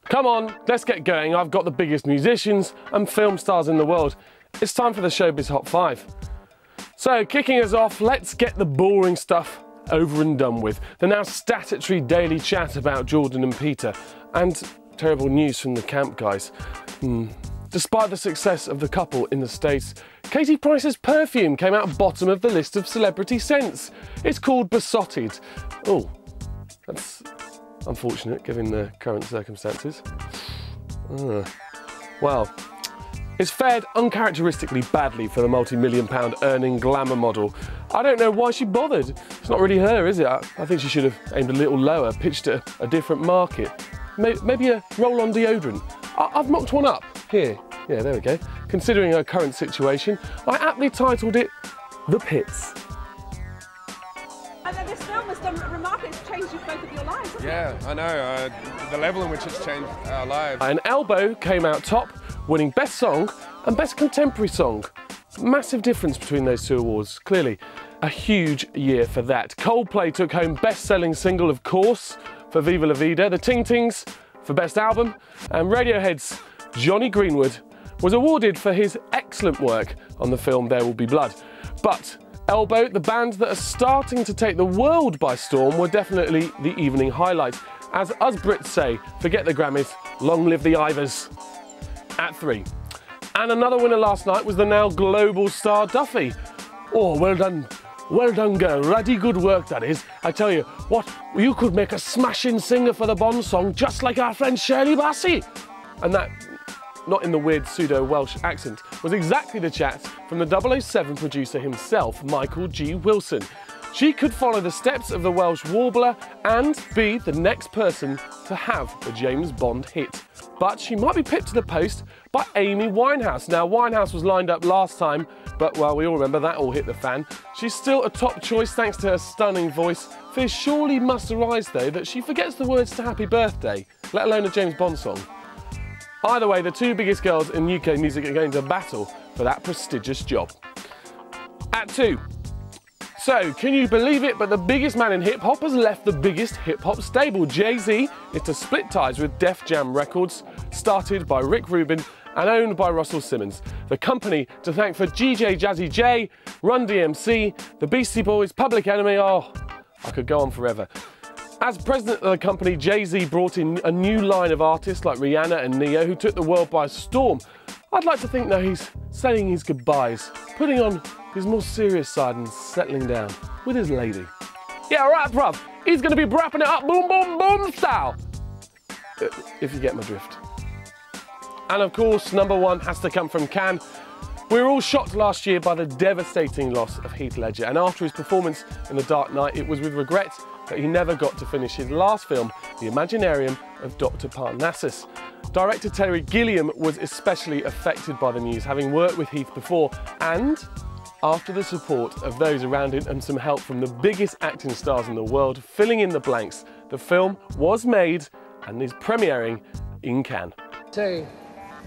Come on, let's get going. I've got the biggest musicians and film stars in the world. It's time for the Showbiz Hot 5. So, kicking us off, let's get the boring stuff over and done with. The now statutory daily chat about Jordan and Peter, and terrible news from the camp guys. Despite the success of the couple in the States, Katie Price's perfume came out bottom of the list of celebrity scents. It's called Besotted. Oh, that's unfortunate given the current circumstances. Well, it's fared uncharacteristically badly for the multi-million-pound earning glamour model. I don't know why she bothered. It's not really her, is it? I think she should have aimed a little lower, pitched at a different market. Maybe a roll-on deodorant. I've mocked one up. Here. Yeah, there we go. Considering her current situation, I aptly titled it The Pits. And then this film has done remarkably, it's changed both of your lives, hasn't it? Yeah, I know. The level in which it's changed our lives. And Elbow came out top, winning Best Song and Best Contemporary Song. Massive difference between those two awards, clearly. A huge year for that. Coldplay took home best-selling single, of course, for Viva La Vida, the Ting Tings for Best Album, and Radiohead's Johnny Greenwood was awarded for his excellent work on the film There Will Be Blood. But Elbow, the band that are starting to take the world by storm, were definitely the evening highlight. As us Brits say, forget the Grammys, long live the Ivors. At 3. And another winner last night was the now global star Duffy. Oh, well done. Well done, girl. Ruddy good work, that is. I tell you what, you could make a smashing singer for the Bond song just like our friend Shirley Bassey. And that, not in the weird pseudo-Welsh accent, was exactly the chat from the 007 producer himself, Michael G. Wilson. She could follow the steps of the Welsh warbler and be the next person to have a James Bond hit. But she might be pipped to the post by Amy Winehouse. Now, Winehouse was lined up last time, but, well, we all remember that all hit the fan. She's still a top choice thanks to her stunning voice. Fears surely must arise, though, that she forgets the words to Happy Birthday, let alone a James Bond song. Either way, the two biggest girls in UK music are going to battle for that prestigious job. At 2. So, can you believe it, but the biggest man in hip-hop has left the biggest hip-hop stable. JayZ is to split ties with Def Jam Records, started by Rick Rubin and owned by Russell Simmons. The company to thank for DJ Jazzy J, Run DMC, the Beastie Boys, Public Enemy. Oh, I could go on forever. As president of the company, JayZ brought in a new line of artists like Rihanna and Neo, who took the world by storm. I'd like to think now he's saying his goodbyes, putting on his more serious side and settling down with his lady. Yeah, right, bruv. He's going to be rapping it up boom, boom, boom style. If you get my drift. And of course, number 1 has to come from Cannes. We were all shocked last year by the devastating loss of Heath Ledger, and after his performance in The Dark Knight, it was with regret that he never got to finish his last film, The Imaginarium of Dr. Parnassus. Director Terry Gilliam was especially affected by the news, having worked with Heath before, and after the support of those around him and some help from the biggest acting stars in the world filling in the blanks, the film was made and is premiering in Cannes. Say,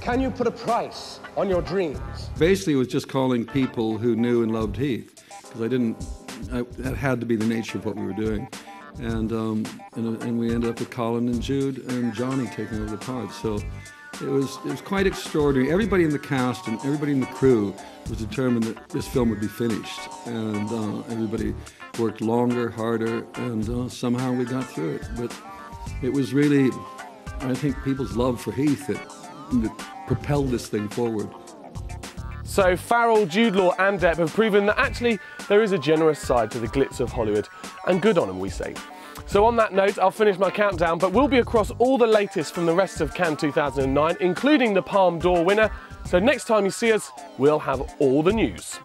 can you put a price on your dreams? Basically, it was just calling people who knew and loved Heath, because that had to be the nature of what we were doing. And we ended up with Colin and Jude and Johnny taking over the part. So it was quite extraordinary. Everybody in the cast and everybody in the crew was determined that this film would be finished. And everybody worked longer, harder, and somehow we got through it. But it was really, I think, people's love for Heath that propelled this thing forward. So Farrell, Jude Law and Depp have proven that actually there is a generous side to the glitz of Hollywood, and good on them, we say. So on that note, I'll finish my countdown, but we'll be across all the latest from the rest of Cannes 2009, including the Palme d'Or winner. So next time you see us, we'll have all the news.